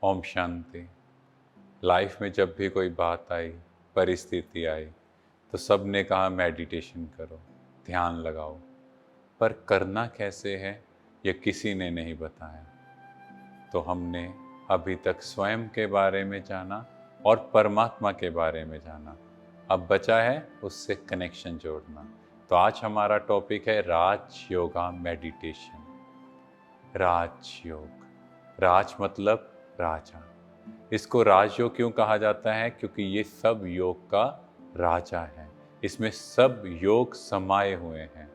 Om Shanti. Life में जब भी कोई बात आई, परिस्थिति आई, तो सब ने कहा मेडिटेशन करो, ध्यान लगाओ, पर करना कैसे है ये किसी ने नहीं बताया। तो हमने अभी तक स्वयं के बारे में जाना और परमात्मा के बारे में जाना। अब बचा है उससे कनेक्शन जोड़ना। तो आज हमारा टॉपिक है राज योगा मेडिटेशन। राजयोग, राज मतलब राजा। इसको राजयोग क्यों कहा जाता है? क्योंकि ये सब योग का राजा है। इसमें सब योग समाये हुए हैं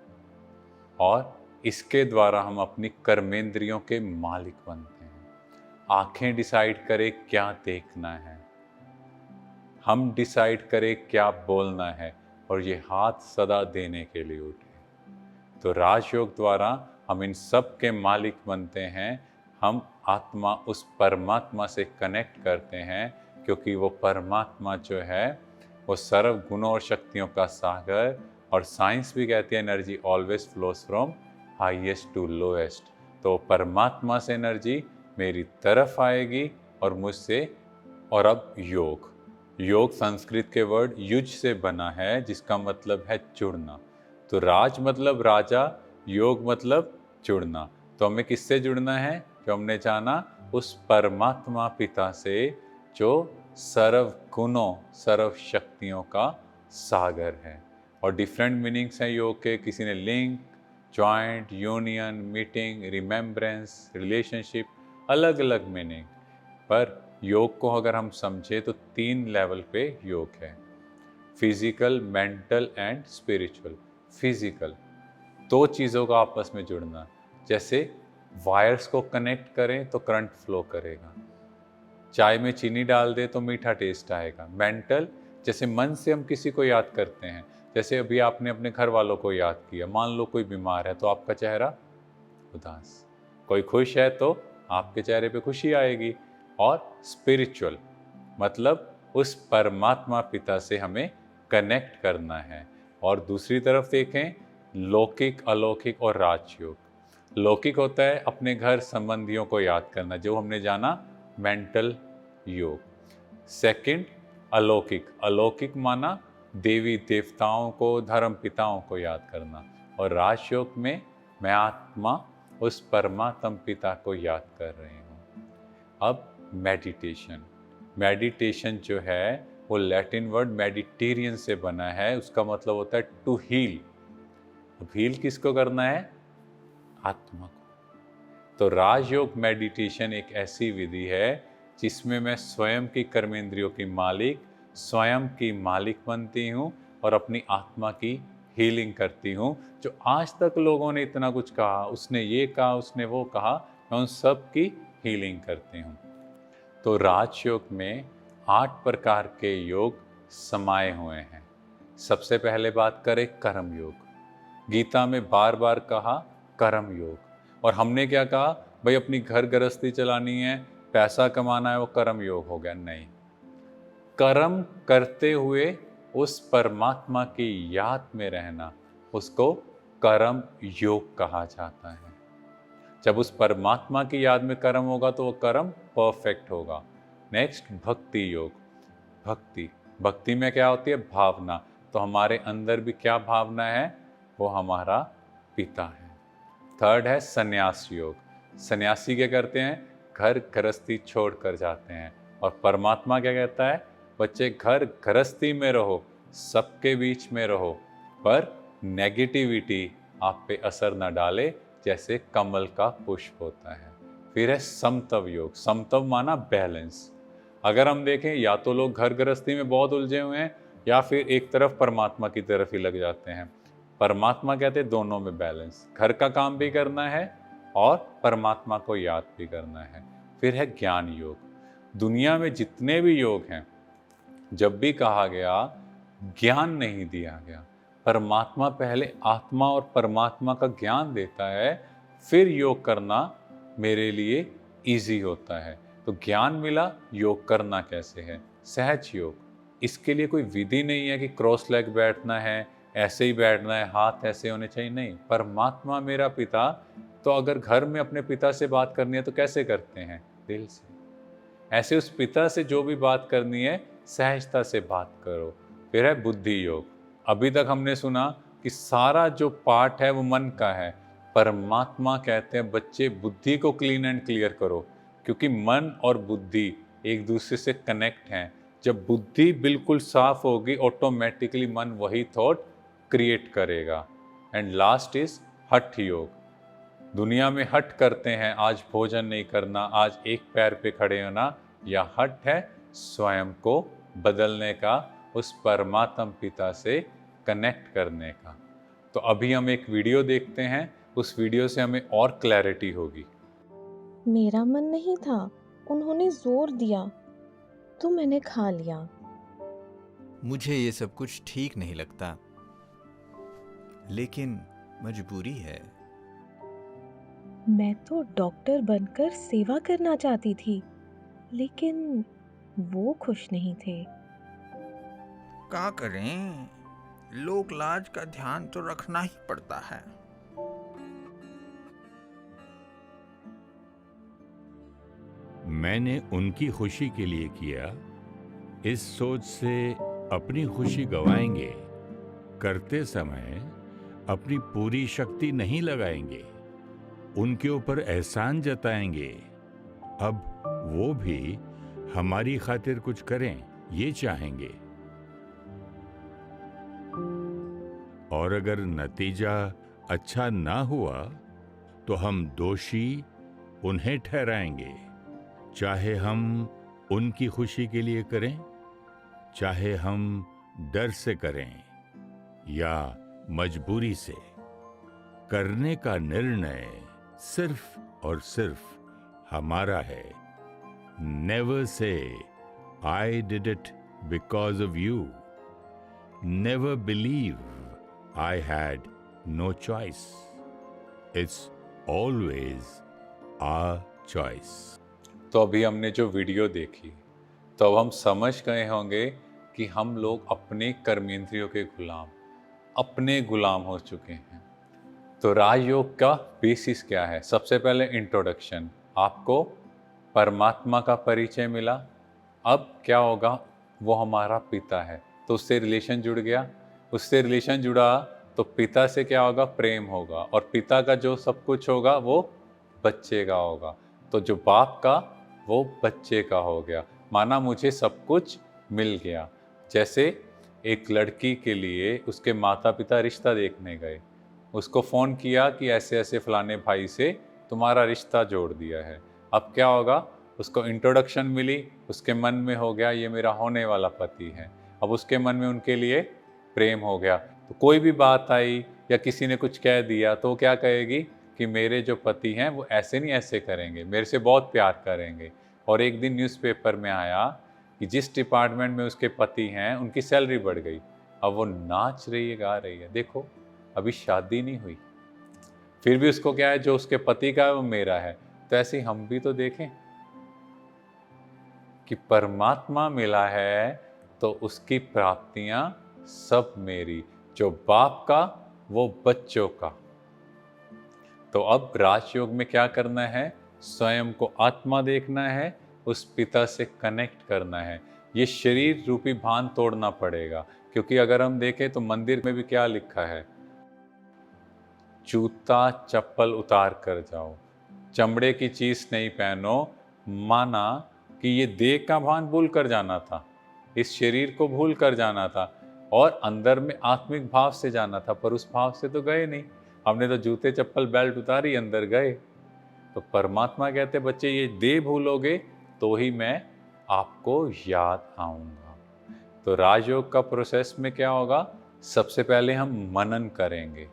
और इसके द्वारा हम अपनी कर्मेंद्रियों के मालिक बनते हैं। आंखें डिसाइड करें क्या देखना है, हम डिसाइड करें क्या बोलना है, और ये हाथ सदा देने के लिए उठे। तो राजयोग द्वारा हम इन सब के मालिक बनते हैं। हम आत्मा उस परमात्मा से कनेक्ट करते हैं, क्योंकि वो परमात्मा जो है वो सर्व गुणों और शक्तियों का सागर, और साइंस भी कहती है energy always flows from highest to lowest. तो परमात्मा से एनर्जी मेरी तरफ आएगी और मुझसे। और अब योग, योग संस्कृत के वर्ड युज से बना है, जिसका मतलब है जुड़ना। तो राज मतलब राजा, योग मतलब जुड़ना। तो हमें किससे जुड़ना है? जो हमने जाना उस परमात्मा पिता से, जो सर्व गुणों सर्व शक्तियों का सागर है। और डिफरेंट मीनिंग्स हैं योग के। किसी ने link, joint, union, meeting, remembrance, relationship, अलग अलग मीनिंग। पर योग को अगर हम समझे तो 3 लेवल पे योग है: physical, mental and spiritual. Physical, 2 चीज़ों का आपस में जुड़ना। जैसे वायर्स को कनेक्ट करें तो करंट फ्लो करेगा, चाय में चीनी डाल दे तो मीठा टेस्ट आएगा। मेंटल, जैसे मन से हम किसी को याद करते हैं। जैसे अभी आपने अपने घर वालों को याद किया, मान लो कोई बीमार है तो आपका चेहरा उदास, कोई खुश है तो आपके चेहरे पे खुशी आएगी। और स्पिरिचुअल मतलब उस परमात्मा पिता से हमें कनेक्ट करना है। और दूसरी तरफ देखें, लौकिक, अलौकिक और राजयोग। लौकिक होता है अपने घर संबंधियों को याद करना, जो हमने जाना मेंटल योग। सेकंड अलौकिक, अलौकिक माना देवी देवताओं को, धर्म पिताओं को याद करना। और राजयोग में मैं आत्मा उस परमात्म पिता को याद कर रही हूँ। अब मेडिटेशन, मेडिटेशन जो है वो लैटिन वर्ड मेडिटेरियन से बना है। उसका मतलब होता है टू हील। अब हील किसको करना है? आत्मा को। तो राजयोग मेडिटेशन एक ऐसी विधि है जिसमें मैं स्वयं की कर्मेंद्रियों की मालिक, स्वयं की मालिक बनती हूँ और अपनी आत्मा की हीलिंग करती हूँ। जो आज तक लोगों ने इतना कुछ कहा, उसने ये कहा, उसने वो कहा, मैं उन सब की हीलिंग करती हूँ। तो राजयोग में 8 प्रकार के योग समाये हुए हैं। सबसे पहले बात करें कर्म योग। गीता में बार बार कहा कर्म योग, और हमने क्या कहा? भाई अपनी घर गृहस्थी चलानी है, पैसा कमाना है, वो कर्म योग हो गया। नहीं, कर्म करते हुए उस परमात्मा की याद में रहना, उसको कर्म योग कहा जाता है। जब उस परमात्मा की याद में कर्म होगा तो वो कर्म परफेक्ट होगा। नेक्स्ट भक्ति योग। भक्ति, भक्ति में क्या होती है? भावना। तो हमारे अंदर भी क्या भावना है? वो हमारा पिता है। थर्ड है संन्यास योग। सन्यासी क्या करते हैं? घर गृहस्थी छोड़ कर जाते हैं। और परमात्मा क्या कहता है? बच्चे घर गृहस्थी में रहो, सबके बीच में रहो, पर नेगेटिविटी आप पे असर न डाले, जैसे कमल का पुष्प होता है। फिर है समतव योग। समतव माना बैलेंस। अगर हम देखें, या तो लोग घर गृहस्थी में बहुत उलझे हुए हैं, या फिर एक तरफ परमात्मा की तरफ ही लग जाते हैं। परमात्मा कहते हैं दोनों में बैलेंस, घर का काम भी करना है और परमात्मा को याद भी करना है। फिर है ज्ञान योग। दुनिया में जितने भी योग हैं, जब भी कहा गया ज्ञान नहीं दिया गया, परमात्मा पहले आत्मा और परमात्मा का ज्ञान देता है, फिर योग करना मेरे लिए इजी होता है। तो ज्ञान मिला, योग करना कैसे है? सहज योग। इसके लिए कोई विधि नहीं है कि क्रॉस लेग बैठना है, ऐसे ही बैठना है, हाथ ऐसे होने चाहिए। नहीं, परमात्मा मेरा पिता। तो अगर घर में अपने पिता से बात करनी है तो कैसे करते हैं? दिल से। ऐसे उस पिता से जो भी बात करनी है सहजता से बात करो। फिर है बुद्धि योग। अभी तक हमने सुना कि सारा जो पार्ट है वो मन का है। परमात्मा कहते हैं बच्चे बुद्धि को क्लीन एंड क्लियर करो, क्योंकि मन और बुद्धि एक दूसरे से कनेक्ट हैं। जब बुद्धि बिल्कुल साफ होगी ऑटोमेटिकली मन वही थॉट क्रिएट करेगा। एंड लास्ट इज हठ योग। दुनिया में हठ करते हैं, आज भोजन नहीं करना, आज एक पैर पे खड़े होना, या हठ है स्वयं को बदलने का, उस परमात्म पिता से कनेक्ट करने का। तो अभी हम एक वीडियो देखते हैं, उस वीडियो से हमें और क्लैरिटी होगी। मेरा मन नहीं था, उन्होंने जोर दिया तो मैंने खा लिया। मुझे ये सब कुछ ठीक नहीं लगता, लेकिन मजबूरी है। मैं तो डॉक्टर बनकर सेवा करना चाहती थी, लेकिन वो खुश नहीं थे। क्या करें, लोक लाज का ध्यान तो रखना ही पड़ता है। मैंने उनकी खुशी के लिए किया, इस सोच से अपनी खुशी गंवाएंगे, करते समय अपनी पूरी शक्ति नहीं लगाएंगे, उनके ऊपर एहसान जताएंगे। अब वो भी हमारी खातिर कुछ करें ये चाहेंगे, और अगर नतीजा अच्छा ना हुआ तो हम दोषी उन्हें ठहराएंगे, चाहे हम उनकी खुशी के लिए करें, चाहे हम डर से करें या मजबूरी से। करने का निर्णय सिर्फ और सिर्फ हमारा है। Never say I did it because of you. Never believe I had no choice. It's always our choice. तो अभी हमने जो वीडियो देखी, तो अब हम समझ गए होंगे कि हम लोग अपने कर्मेंद्रियों के गुलाम, अपने गुलाम हो चुके हैं। तो राजयोग का बेसिस क्या है? सबसे पहले इंट्रोडक्शन, आपको परमात्मा का परिचय मिला। अब क्या होगा? वो हमारा पिता है, तो उससे रिलेशन जुड़ गया। उससे रिलेशन जुड़ा तो पिता से क्या होगा? प्रेम होगा, और पिता का जो सब कुछ होगा वो बच्चे का होगा। तो जो बाप का वो बच्चे का हो गया, माना मुझे सब कुछ मिल गया। जैसे एक लड़की के लिए उसके माता पिता रिश्ता देखने गए, उसको फ़ोन किया कि ऐसे ऐसे फलाने भाई से तुम्हारा रिश्ता जोड़ दिया है। अब क्या होगा? उसको इंट्रोडक्शन मिली, उसके मन में हो गया ये मेरा होने वाला पति है। अब उसके मन में उनके लिए प्रेम हो गया। तो कोई भी बात आई या किसी ने कुछ कह दिया तो क्या कहेगी कि मेरे जो पति हैं वो ऐसे नहीं ऐसे करेंगे, मेरे से बहुत प्यार करेंगे। और एक दिन न्यूज़पेपर में आया कि जिस डिपार्टमेंट में उसके पति हैं उनकी सैलरी बढ़ गई। अब वो नाच रही है, गा रही है। देखो, अभी शादी नहीं हुई, फिर भी उसको क्या है, जो उसके पति का है वो मेरा है। तो ऐसे ही हम भी तो देखें कि परमात्मा मिला है तो उसकी प्राप्तियां सब मेरी, जो बाप का वो बच्चों का। तो अब राजयोग में क्या करना है? स्वयं को आत्मा देखना है, उस पिता से कनेक्ट करना है। ये शरीर रूपी भान तोड़ना पड़ेगा, क्योंकि अगर हम देखें तो मंदिर में भी क्या लिखा है? जूता चप्पल उतार कर जाओ, चमड़े की चीज नहीं पहनो। माना कि ये देह का भान भूल कर जाना था, इस शरीर को भूल कर जाना था, और अंदर में आत्मिक भाव से जाना था, पर उस भाव से तो गए नहीं। हमने तो जूते चप्पल बेल्ट उतारी, अंदर गए। तो परमात्मा कहते बच्चे ये देह भूलोगे तो ही मैं आपको याद आऊंगा। तो राजयोग का प्रोसेस में क्या होगा? सबसे पहले हम मनन करेंगे,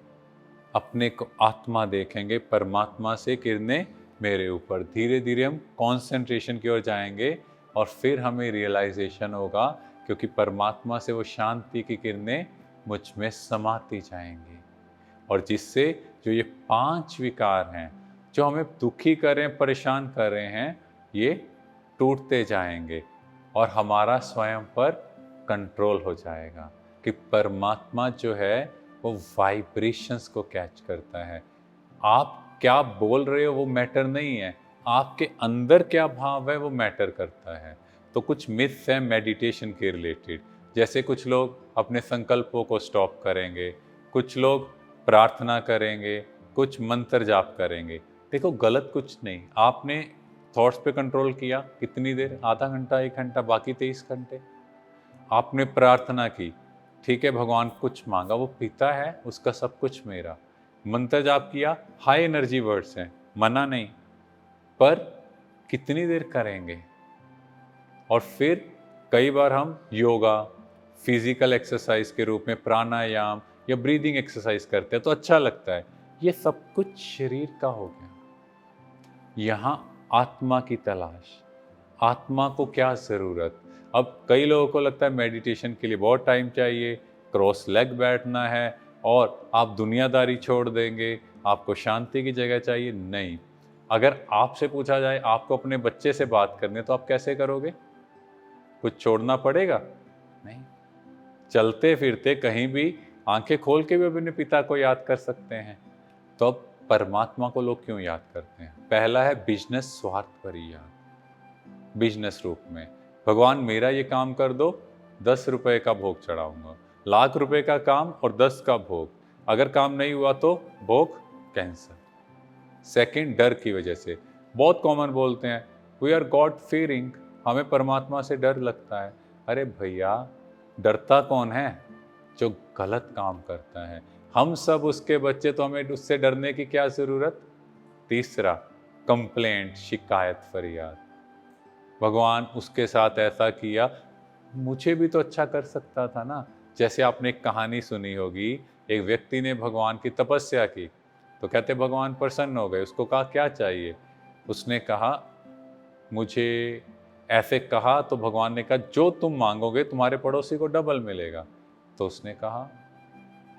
अपने को आत्मा देखेंगे, परमात्मा से किरणें मेरे ऊपर। धीरे धीरे हम कंसंट्रेशन की ओर जाएंगे, और फिर हमें रियलाइजेशन होगा, क्योंकि परमात्मा से वो शांति की किरणें मुझ में समाती जाएंगी, और जिससे जो ये 5 विकार हैं जो हमें दुखी कर रहे हैं, परेशान कर रहे हैं, ये टूटते जाएंगे, और हमारा स्वयं पर कंट्रोल हो जाएगा। कि परमात्मा जो है वो वाइब्रेशंस को कैच करता है। आप क्या बोल रहे हो वो मैटर नहीं है, आपके अंदर क्या भाव है वो मैटर करता है। तो कुछ मिथ्स हैं मेडिटेशन के रिलेटेड, जैसे कुछ लोग अपने संकल्पों को स्टॉप करेंगे, कुछ लोग प्रार्थना करेंगे, कुछ मंत्र जाप करेंगे। देखो गलत कुछ नहीं, आपने थॉट्स पे कंट्रोल किया कितनी देर, आधा घंटा 1 घंटा, बाकी 23 घंटे आपने प्रार्थना की, ठीक है, भगवान कुछ मांगा, वो पिता है, उसका सब कुछ मेरा। मंत्र जाप किया, हाई एनर्जी वर्ड्स हैं, मना नहीं, पर कितनी देर करेंगे। और फिर कई बार हम योगा, फिजिकल एक्सरसाइज के रूप में प्राणायाम या ब्रीदिंग एक्सरसाइज करते हैं तो अच्छा लगता है, ये सब कुछ शरीर का हो गया। यहाँ आत्मा की तलाश, आत्मा को क्या ज़रूरत। अब कई लोगों को लगता है मेडिटेशन के लिए बहुत टाइम चाहिए, क्रॉस लेग बैठना है और आप दुनियादारी छोड़ देंगे, आपको शांति की जगह चाहिए। नहीं, अगर आपसे पूछा जाए आपको अपने बच्चे से बात करनी है तो आप कैसे करोगे? कुछ छोड़ना पड़ेगा? नहीं, चलते फिरते कहीं भी आंखें खोल के भी अपने पिता को याद कर सकते हैं। तो अब परमात्मा को लोग क्यों याद करते हैं? पहला है बिजनेस, स्वार्थ पर ही याद। बिजनेस रूप में भगवान मेरा ये काम कर दो, 10 रुपए का भोग चढ़ाऊंगा, लाख रुपए का काम और 10 का भोग, अगर काम नहीं हुआ तो भोग कैंसल। सेकंड, डर की वजह से बहुत कॉमन बोलते हैं वी आर गॉड फीयरिंग, हमें परमात्मा से डर लगता है। अरे भैया, डरता कौन है? जो गलत काम करता है। हम सब उसके बच्चे, तो हमें उससे डरने की क्या जरूरत। तीसरा, कंप्लेंट, शिकायत, फरियाद। भगवान उसके साथ ऐसा किया, मुझे भी तो अच्छा कर सकता था ना। जैसे आपने एक कहानी सुनी होगी, एक व्यक्ति ने भगवान की तपस्या की तो कहते भगवान प्रसन्न हो गए। उसको कहा क्या चाहिए? उसने कहा मुझे ऐसे कहा, तो भगवान ने कहा जो तुम मांगोगे तुम्हारे पड़ोसी को डबल मिलेगा। तो उसने कहा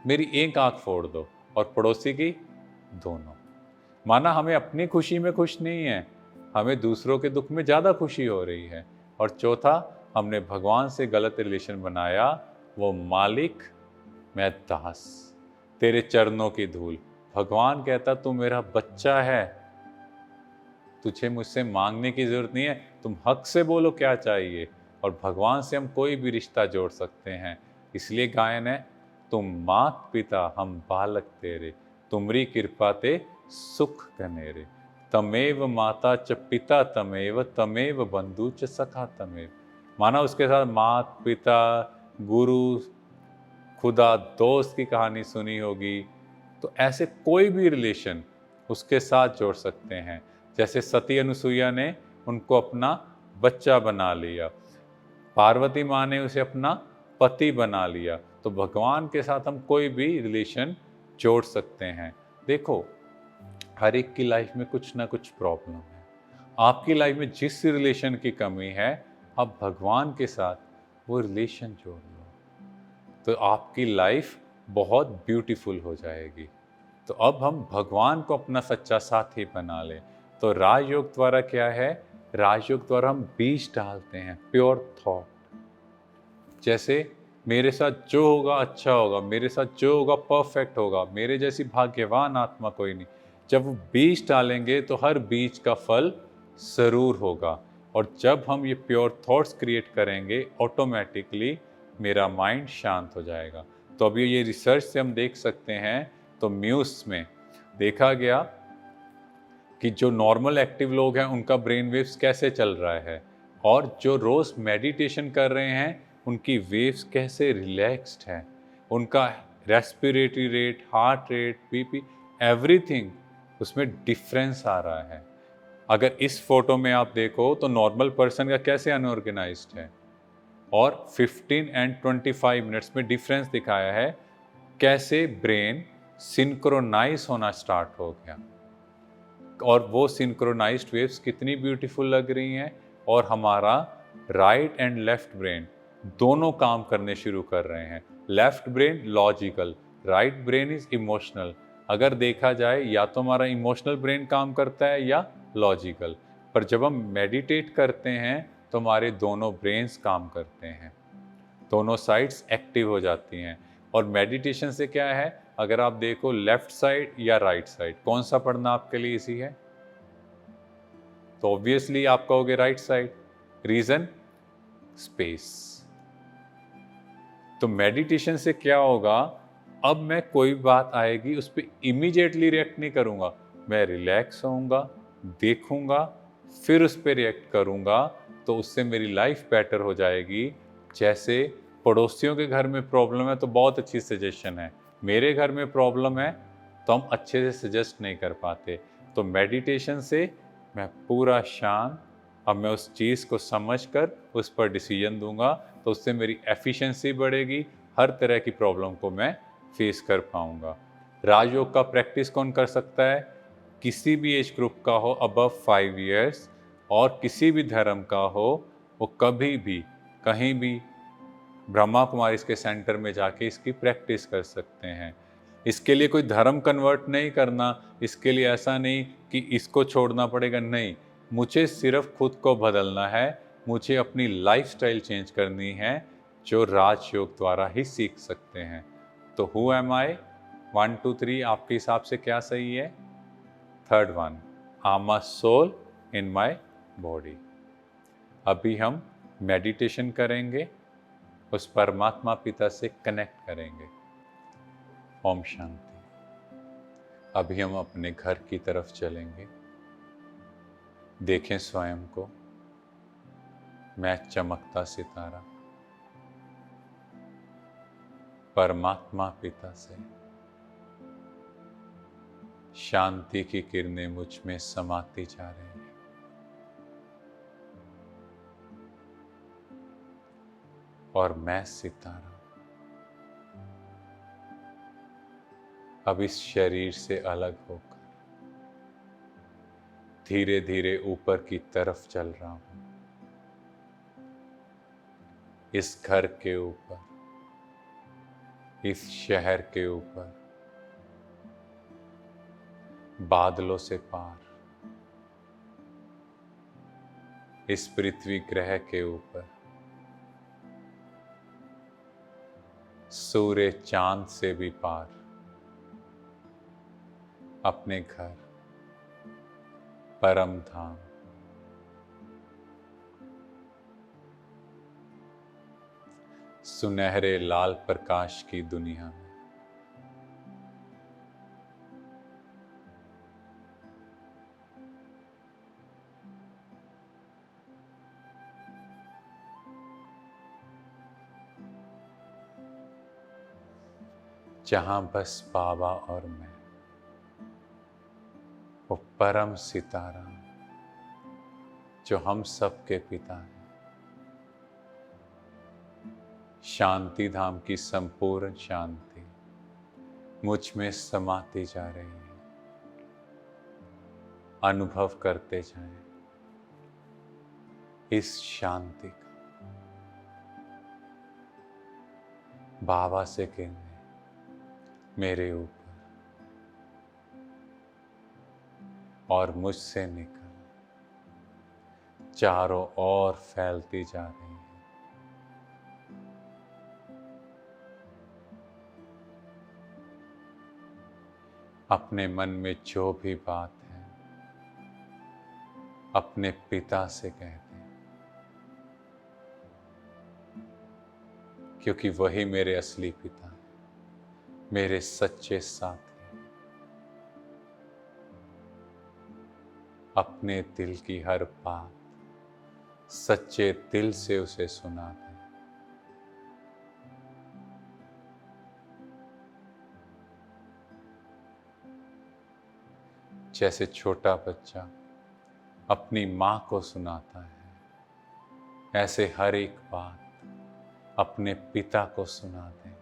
मेरी एक आंख फोड़ दो और पड़ोसी की दोनों। माना हमें अपनी खुशी में खुश नहीं है, हमें दूसरों के दुख में ज़्यादा खुशी हो रही है। और चौथा, हमने भगवान से गलत रिलेशन बनाया, वो मालिक मैं दास, तेरे चरणों की धूल। भगवान कहता तू मेरा बच्चा है, तुझे मुझसे मांगने की जरूरत नहीं है, तुम हक से बोलो क्या चाहिए। और भगवान से हम कोई भी रिश्ता जोड़ सकते हैं। इसलिए गायन है, तुम मात पिता हम बालक तेरे, तुमरी कृपा ते सुख कनेरे। तमेव माता च पिता तमेव, तमेव बंधु च सखा तमेव। माना उसके साथ मात पिता, गुरु, खुदा, दोस्त की कहानी सुनी होगी। तो ऐसे कोई भी रिलेशन उसके साथ जोड़ सकते हैं। जैसे सती अनुसुईया ने उनको अपना बच्चा बना लिया, पार्वती माँ ने उसे अपना पति बना लिया। तो भगवान के साथ हम कोई भी रिलेशन जोड़ सकते हैं। देखो, हर एक की लाइफ में कुछ ना कुछ प्रॉब्लम है। आपकी लाइफ में जिस रिलेशन की कमी है, आप भगवान के साथ वो रिलेशन जोड़ लो, तो आपकी लाइफ बहुत ब्यूटीफुल हो जाएगी। तो अब हम भगवान को अपना सच्चा साथी बना लें। तो राजयोग द्वारा क्या है? राजयोग द्वारा हम बीज डालते हैं, प्योर थॉट। जैसे मेरे साथ जो होगा अच्छा होगा, मेरे साथ जो होगा परफेक्ट होगा, मेरे जैसी भाग्यवान आत्मा कोई नहीं। जब वो बीज डालेंगे तो हर बीज का फल जरूर होगा। और जब हम ये प्योर थॉट्स क्रिएट करेंगे, ऑटोमेटिकली मेरा माइंड शांत हो जाएगा। तो अभी ये रिसर्च से हम देख सकते हैं, तो म्यूस में देखा गया कि जो नॉर्मल एक्टिव लोग हैं उनका ब्रेन वेव्स कैसे चल रहा है, और जो रोज़ मेडिटेशन कर रहे हैं उनकी वेव्स कैसे रिलैक्स्ड है, उनका respiratory rate, heart rate, BP, everything उसमें डिफरेंस आ रहा है। अगर इस फोटो में आप देखो तो नॉर्मल पर्सन का कैसे अनऑर्गेनाइज्ड है, और 15 एंड 25 मिनट्स में डिफरेंस दिखाया है, कैसे ब्रेन सिंक्रोनाइज होना स्टार्ट हो गया। और वो सिंक्रोनाइज्ड वेव्स कितनी ब्यूटीफुल लग रही हैं, और हमारा राइट एंड लेफ्ट ब्रेन दोनों काम करने शुरू कर रहे हैं। Left brain logical, right brain is emotional. अगर देखा जाए, या तो हमारा इमोशनल ब्रेन काम करता है या लॉजिकल, पर जब हम मेडिटेट करते हैं तो हमारे दोनों ब्रेन्स काम करते हैं, दोनों साइड्स एक्टिव हो जाती हैं। और मेडिटेशन से क्या है, अगर आप देखो लेफ्ट साइड या राइट साइड, कौन सा पढ़ना आपके लिए इजी है? तो ऑब्वियसली आप कहोगे राइट साइड। Reason, space. तो मेडिटेशन से क्या होगा, अब मैं कोई बात आएगी उस पर इमीडिएटली रिएक्ट नहीं करूंगा, मैं रिलैक्स होऊंगा, देखूंगा, फिर उस पर रिएक्ट करूंगा, तो उससे मेरी लाइफ बेटर हो जाएगी। जैसे पड़ोसियों के घर में प्रॉब्लम है तो बहुत अच्छी सजेशन है, मेरे घर में प्रॉब्लम है तो हम अच्छे से सजेस्ट नहीं कर पाते। तो मेडिटेशन से मैं पूरा शांत, अब मैं उस चीज़ को समझकर उस पर डिसीजन दूंगा, तो उससे मेरी एफिशिएंसी बढ़ेगी, हर तरह की प्रॉब्लम को मैं फेस कर पाऊंगा। राजयोग का प्रैक्टिस कौन कर सकता है? किसी भी एज ग्रुप का हो, अबव 5 इयर्स, और किसी भी धर्म का हो, वो कभी भी कहीं भी ब्रह्मा कुमारीज के सेंटर में जाके इसकी प्रैक्टिस कर सकते हैं। इसके लिए कोई धर्म कन्वर्ट नहीं करना, इसके लिए ऐसा नहीं कि इसको छोड़ना पड़ेगा, नहीं, मुझे सिर्फ खुद को बदलना है, मुझे अपनी लाइफस्टाइल चेंज करनी है, जो राजयोग द्वारा ही सीख सकते हैं। तो हु एम आई, 1 2 3 आपके हिसाब से क्या सही है? Third one, I am a soul in my body. अभी हम मेडिटेशन करेंगे, उस परमात्मा पिता से कनेक्ट करेंगे। ओम शांति। अभी हम अपने घर की तरफ चलेंगे। देखें स्वयं को, मैं चमकता सितारा, परमात्मा पिता से शांति की किरणें मुझ में समाती जा रही हैं। और मैं सितारा अब इस शरीर से अलग होकर धीरे धीरे ऊपर की तरफ चल रहा हूं, इस घर के ऊपर, इस शहर के ऊपर, बादलों से पार, इस पृथ्वी ग्रह के ऊपर, सूर्य चांद से भी पार, अपने घर, परम धाम, सुनहरे लाल प्रकाश की दुनिया में। जहां बस बाबा और मैं, वो परम सितारा जो हम सबके पिता हैं, शांति धाम की संपूर्ण शांति मुझ में समाती जा रही है। अनुभव करते जाएं इस शांति का। बाबा से कहने मेरे ऊपर और मुझसे निकल चारों ओर फैलती जा रही है। अपने मन में जो भी बात है अपने पिता से कह दें, क्योंकि वही मेरे असली पिता हैं, मेरे सच्चे साथी। अपने दिल की हर बात सच्चे दिल से उसे सुना दें। जैसे छोटा बच्चा अपनी माँ को सुनाता है, ऐसे हर एक बात अपने पिता को सुना दें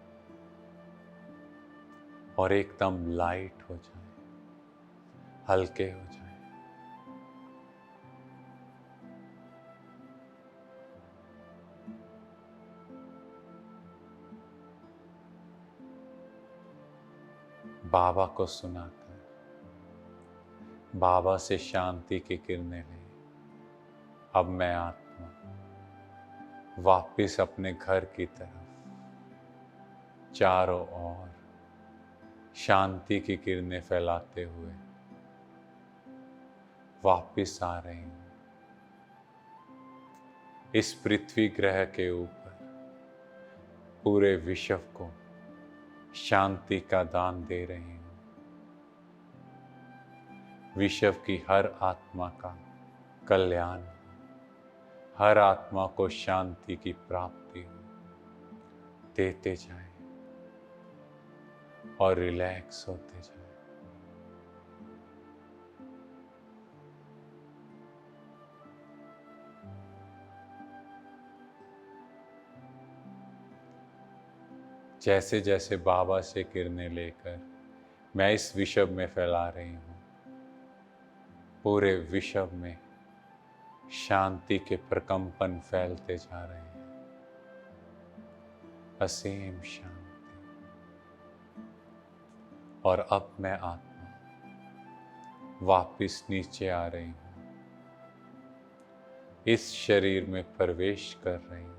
और एकदम लाइट हो जाए, हल्के हो जाए। बाबा को सुनाकर बाबा से शांति की किरणें लें। अब मैं आत्मा वापिस अपने घर की तरफ चारों ओर शांति की किरणें फैलाते हुए वापिस आ रही हूँ। इस पृथ्वी ग्रह के ऊपर पूरे विश्व को शांति का दान दे रही हूँ। विश्व की हर आत्मा का कल्याण, हर आत्मा को शांति की प्राप्ति हो। देते जाएं और रिलैक्स होते जाएं। जैसे जैसे बाबा से किरणें लेकर मैं इस विश्व में फैला रही हूँ, पूरे विश्व में शांति के प्रकंपन फैलते जा रहे हैं। असीम शांति। और अब मैं आत्मा वापिस नीचे आ रही हूँ, इस शरीर में प्रवेश कर रही हूँ।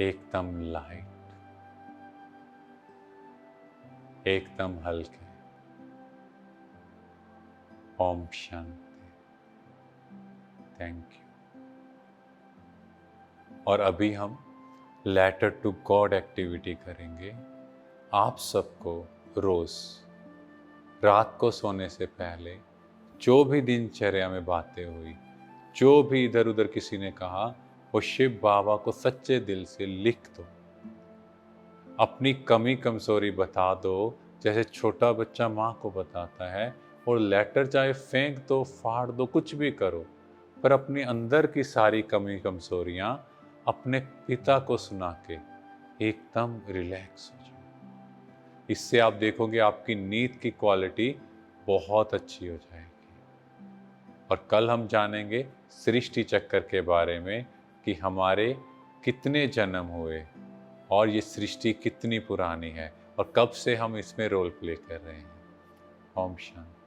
एकदम लाइट, एकदम हल्के। ओम शांति। Thank you. और अभी हम लेटर टू गॉड एक्टिविटी करेंगे। आप सबको रोज रात को सोने से पहले जो भी दिनचर्या में बातें हुई, जो भी इधर उधर किसी ने कहा, वो शिव बाबा को सच्चे दिल से लिख दो। अपनी कमी कमजोरी बता दो, जैसे छोटा बच्चा माँ को बताता है। और लेटर चाहे फेंक दो, फाड़ दो, कुछ भी करो, पर अपने अंदर की सारी कमी कमजोरियाँ अपने पिता को सुना के एकदम रिलैक्स हो जाओ। इससे आप देखोगे आपकी नींद की क्वालिटी बहुत अच्छी हो जाएगी। और कल हम जानेंगे सृष्टि चक्र के बारे में कि हमारे कितने जन्म हुए और ये सृष्टि कितनी पुरानी है और कब से हम इसमें रोल प्ले कर रहे हैं। ओम शांति।